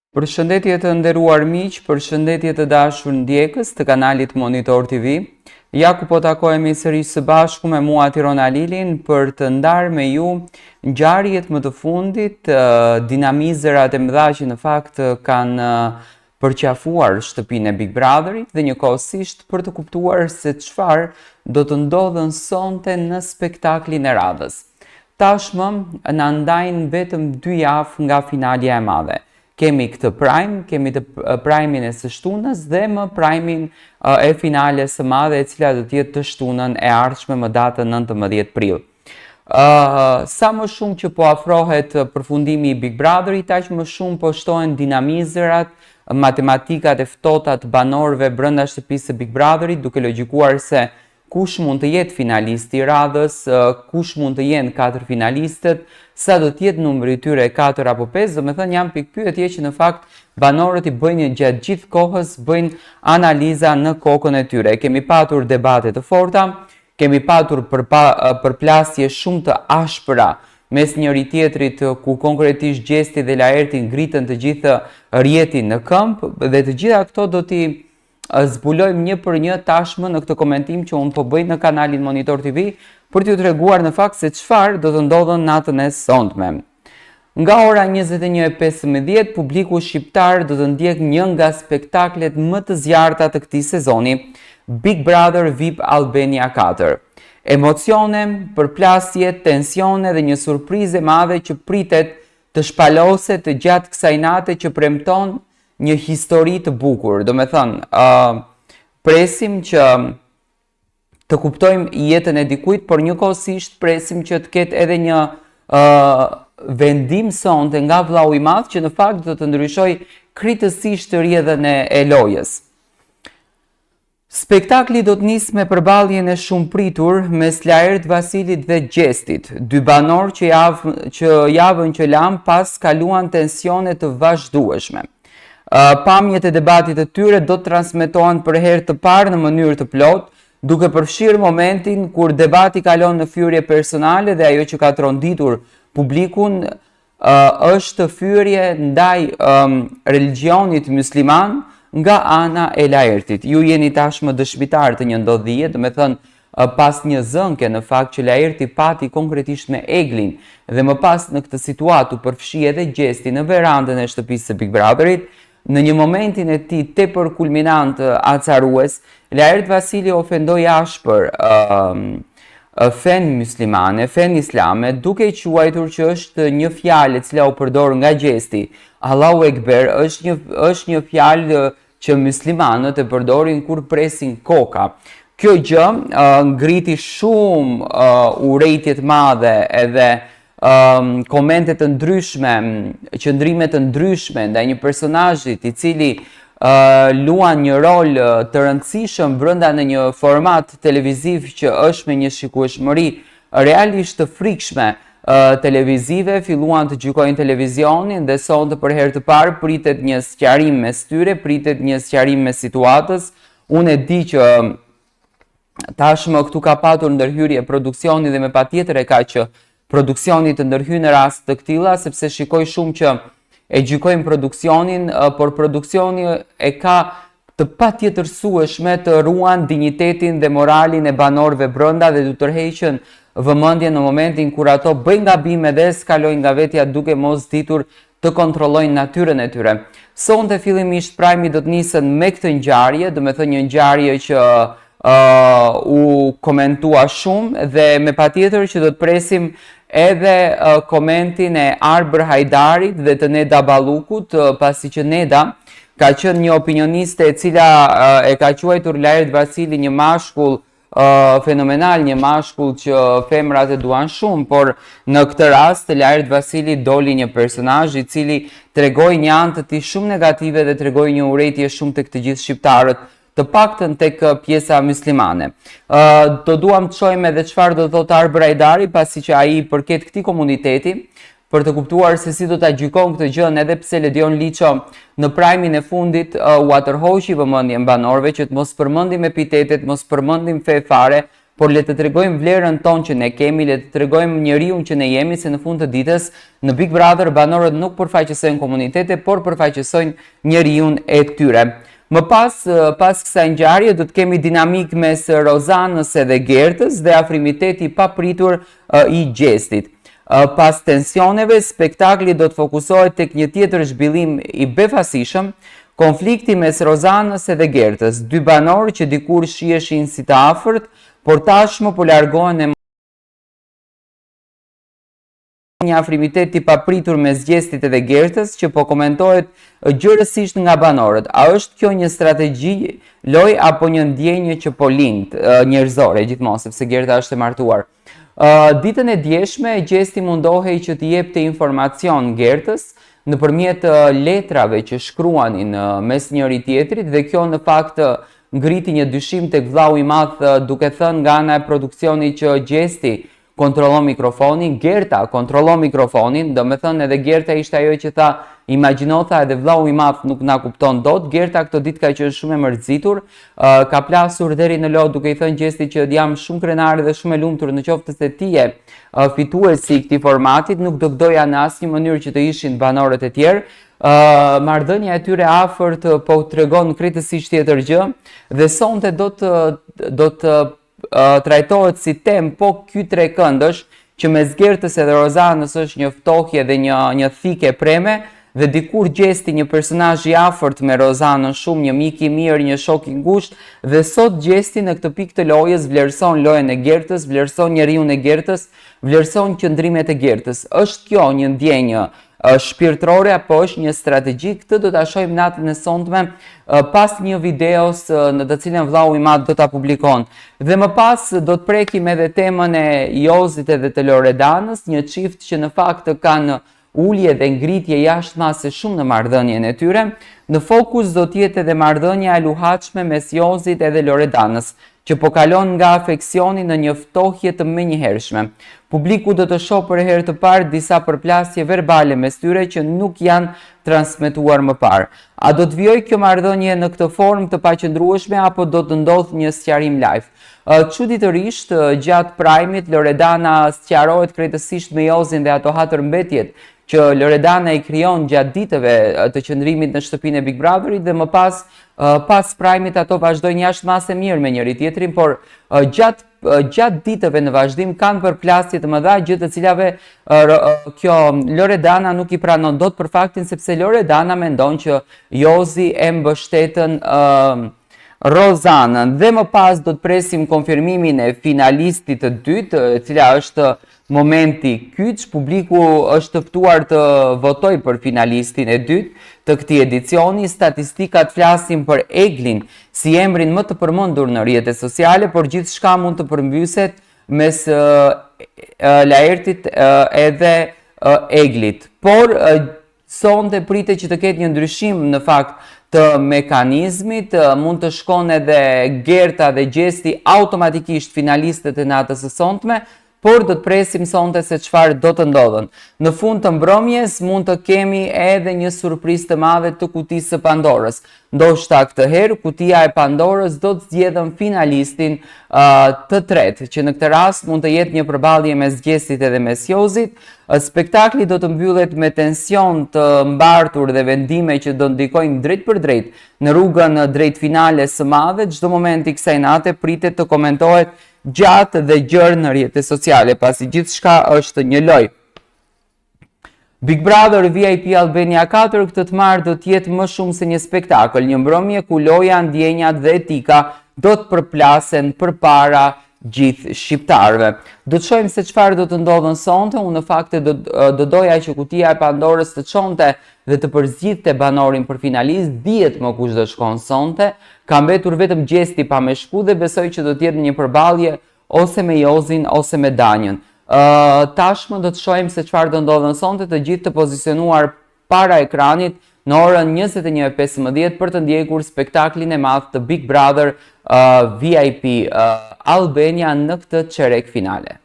Përshëndetje të nderuar miq, përshëndetje të dashur ndjekës të kanalit Monitor TV. Ja ku po takohemi sërish së bashku me mua Tirona Lilin për të ndarë me ju ngjarjet më të fundit, dinamizërat e mëdha që në fakt kanë përqafuar shtëpinë e Big Brotherit dhe njëkohësisht për të kuptuar se çfarë do të ndodhen sonte në spektaklin e radhës. Tashmë na ndajnë vetëm 2 javë nga finalja e madhe. Kemi këtë Prime, kemi të Prime-in e së shtunës dhe më Prime-in e finales së madhe, e cila do të jetë të shtunën e ardhshme më datën 19 prill. Sa më shumë që po afrohet përfundimi i Big Brotherit, aq më shumë po shtohen dinamizërat, matematikat e ftohta të banorëve brenda shtëpisë së Big Brotherit, duke logjikuar se kush mund të jetë finalisti i radhës, kush mund të jenë 4 finalistët, sa do të jetë numri i tyre 4 apo 5, do me thënë janë pikpyetje që në fakt banorët i bëjnë gjatë gjithë kohës, bëjnë analiza në kokën e tyre. Kemi patur debate të forta, kemi patur përplasje shumë të ashpra mes njëri tjetrit, ku konkretisht Gjesti dhe Laerti ngritën të gjithë rjetin në këmbë, dhe të gjitha këto do t'i zbulojmë një për një tashmë në këtë komentim që unë po bëj në kanalin Monitor TV për t'ju treguar në fakt se çfarë do të ndodhen natën e sotme. Nga ora 21:15 publiku shqiptar do të ndjek një nga spektaklet më të zjarrta të këtij sezoni, Big Brother VIP Albania 4. Emocione, përplasje, tensione dhe një surprizë e madhe që pritet të shpaloset të gjatë kësaj nate që premton një histori të bukur. Do me thënë, presim që të kuptojmë jetën e dikujt, por njëkohësisht presim që të ketë edhe një vendim sonte nga vllau i madh që në fakt do të ndryshoj kritësisht rrjedhën e lojës. Spektakli do të nisë me përballjen e shumë pritur mes Laert Vasilit dhe Gjestit, 2 banorë që javën që lam pas kaluan tensione të vazhdueshme. Pamjet e debatit të tyre do të transmetohen për herë të parë në mënyrë të plotë, duke përfshirë momentin kur debati kalon në fyerje personale dhe ajo që ka tronditur publikun është fyerje ndaj religionit musliman nga ana e Laertit. Ju jeni tashmë dëshmitar të një ndodhie, do me thënë pas një zënke në fakt që Laerti pati konkretisht me Eglin dhe më pas në këtë situatë u përfshi edhe Gjesti në verandën e shtëpisë së Big Brotherit. Në një momentin e tij tepër kulminant acarues, Laert Vasili ofendoi ashpër fen muslimane, fen islame, duke i quajtur që është një fjalë e cila u përdor nga Gjesti. Allahu Ekber është një fjalë që muslimanët e përdorin kur presin koka. Kjo gjë ngriti shumë urrejtje të madhe edhe komente të ndryshme, qëndrime të ndryshme ndaj një personazhit i cili luan një rol të rëndësishëm brenda në një format televiziv që është me një shikueshmëri realisht të frikshme televizive, filluan të gjykojnë televizionin dhe sonte për herë të parë pritet një sqarim mes tyre, pritet një sqarim mes situatës. Unë e di që tashmë këtu ka patur ndërhyrje produksioni dhe me patjetër e ka që produksioni të ndërhyjë në rast të këtilla, sepse shikoj shumë që e gjykojnë produksionin, por produksioni e ka të patjetërsueshme të ruan dinjitetin dhe moralin e banorëve brenda dhe të tërheqën vëmendjen në momentin kur ato bëjnë gabime dhe skalojnë nga vetja duke mos ditur të kontrollojnë natyrën e tyre. Sonte fillimisht Prime do të nisën me këtë ngjarje, do me thënë një ngjarje që u komentua shumë dhe me patjetër që do të presim edhe komentin e Arber Hajdarit dhe të Neda Ballukut, pasi që Neda ka qenë një opinioniste e cila e ka quajtur Laert Vasili një mashkull fenomenal, një mashkull që femrat e duan shumë, por në këtë rast Laert Vasili doli një personazh i cili tregoi një anë të tij shumë negative dhe tregoi një urrejtje shumë tek të gjithë shqiptarët, të paktën tek pjesa muslimane. Do duam të shohim edhe çfarë do thotë Arber Hajdari, pasi që ai përket këtij komuniteti, për të kuptuar se si do ta gjykon këtë gjë, edhe pse Ledion Liço në Prime-in e fundit u atërhoqi vëmendjen banorëve që të mos përmendim epitetet, mos përmendim fe fare, por le të tregojmë vlerën tonë që ne kemi, le të tregojmë njeriun që ne jemi, se në fund të ditës në Big Brother banorët nuk përfaqësojnë komunitete, por përfaqësojnë njeriun e tyre. Më pas kësaj ngjarje do të kemi dinamik mes Rozanës edhe Gertës dhe afrimiteti papritur i Gjestit. Pas tensioneve, spektakli do të fokusohet tek një tjetër zhvillim i befasishëm, konflikti mes Rozanës edhe Gertës, dy banorë që dikur shiheshin si të afërt, por tashmë po largohen e një afrimitet i papritur mes Gjestit edhe Gertës që po komentohet gjërësisht nga banorët. A është kjo një strategji loj apo një ndjenjë që po lind njerëzore gjithmonë, sepse Gerta është e martuar? Ditën e djeshme, Gjesti mundohej që t'i jepte informacion Gertës nëpërmjet letrave që shkruanin mes njëri tjetrit, dhe kjo në fakt ngriti një dyshim tek vllau i madh, duke thënë nga ana e produksionit që Gjesti kontrollon mikrofonin, Gerta kontrollon mikrofonin, do me thënë edhe Gerta ishte ajo që tha, imagjinota edhe vllau i madh nuk na kupton dot. Gerta këtë ditë ka qenë shumë e mërzitur, ka plasur deri në lot duke i thënë Gjestit që jam shumë krenare dhe shumë e lumtur në qoftë se ti je fituesi i këtij formatit, nuk do doja në asnjë mënyrë që të ishin banorët e tjerë. Marrëdhënia e tyre afërt po tregon krejtësisht tjetër gjë, dhe sonte do të trajtohet si tem, po ky trekëndësh që mes Gertës edhe Rozanës është një ftohje dhe një thike preme, dhe dikur Gjesti, një personazh i afërt me Rozanën, shumë një mik i mirë, një shok i ngushtë, dhe sot Gjesti në këtë pikë të lojës vlerëson lojën e Gertës, vlerëson njeriun e Gertës, vlerëson qëndrimet e Gertës. Është kjo një ndjenjë shpirtërore apo është një strategji? Këtë do ta shohim natën e sotme pas një videos në të cilën vllau i madh do ta publikon. Dhe më pas do të prekim edhe temën e Jozit edhe të Loredanës, një çift që në fakt kanë ulje dhe ngritje jashtëmase shumë në marrëdhënien e tyre. Në fokus do të jetë edhe marrëdhënia e luhatshme mes Jozit edhe Loredanës, që po kalon nga afeksioni në një ftohje të menjëhershme. Publiku do të shohë për herë të parë disa përplasje verbale mes tyre që nuk janë transmetuar më parë. A do të vijojë kjo marrëdhënie në këtë formë të paqëndrueshme apo do të ndodhë një sqarim live? Çuditërisht, gjatë prajmit Loredana sqarohet krejtësisht me Jozin dhe ato hatërmbetjet që Loredana i krijon gjatë ditëve të qëndrimit në shtëpinë e Big Brotherit, dhe më pas prajmit ato vazhdojnë jashtëmase mirë me njëri tjetrin, por gjatë ditëve në vazhdim kanë përplasje të mëdha, gjë të cilave kjo Loredana nuk i pranon dot, për faktin sepse Loredana mendon që Jozi e mbështetën Rozanën. Dhe më pas do të presim konfirmimin e finalistit të dytë, e cila është momenti kyç. Publiku është ftuar të votojë për finalistin e dytë të këtij edicioni. Statistikat flasin për Eglin si emrin më të përmendur në rrjetet sociale, por gjithçka mund të përmbyset mes Laertit edhe Eglit. Por sonte pritet që të ketë një ndryshim në fakt të mekanizmit, mund të shkon edhe Gerta dhe Gjesti automatikisht finalistët e natës së sonte, por do të presim sonte se çfarë do të ndodhen. Në fund të mbrëmjes mund të kemi edhe një surprizë të madhe të kutisë së Pandorës. Ndoshta këtë herë kutia e Pandorës do të zgjedhën finalistin të tretë, që në këtë rast mund të jetë një përballje mes Gjestit edhe mes Jozit. Spektakli do të mbyllet me tension të mbartur dhe vendime që do ndikojnë drejt për drejt në rrugën drejt finales së madhe. Çdo moment i kësaj nate pritet të komentohet gjatë dhe gjërë në rrjetet sociale, pasi gjithçka është një lojë. Big Brother VIP Albania 4 këtë të marrë do të jetë më shumë se një spektakël, një mbrëmje ku loja, ndjenjat dhe etika do të përplasen përpara gjithë shqiptarëve. Do të shohim se çfarë do të ndodhën sonte. Unë në fakt do doja që kutia e Pandorës të çonte dhe të përzgjidhte banorin për finalist. Dihet më kush do shkon sonte. Ka mbetur vetëm Gjesti pa me shku dhe besoj që do të jetë një përballje ose me Jozin ose me Danjën. Tashmë do të shohim se çfarë do ndodhën sonte, të gjithë të pozicionuar para ekranit në orën 21:15 për të ndjekur spektaklin e madh të Big Brother VIP Albania në këtë çerek finale.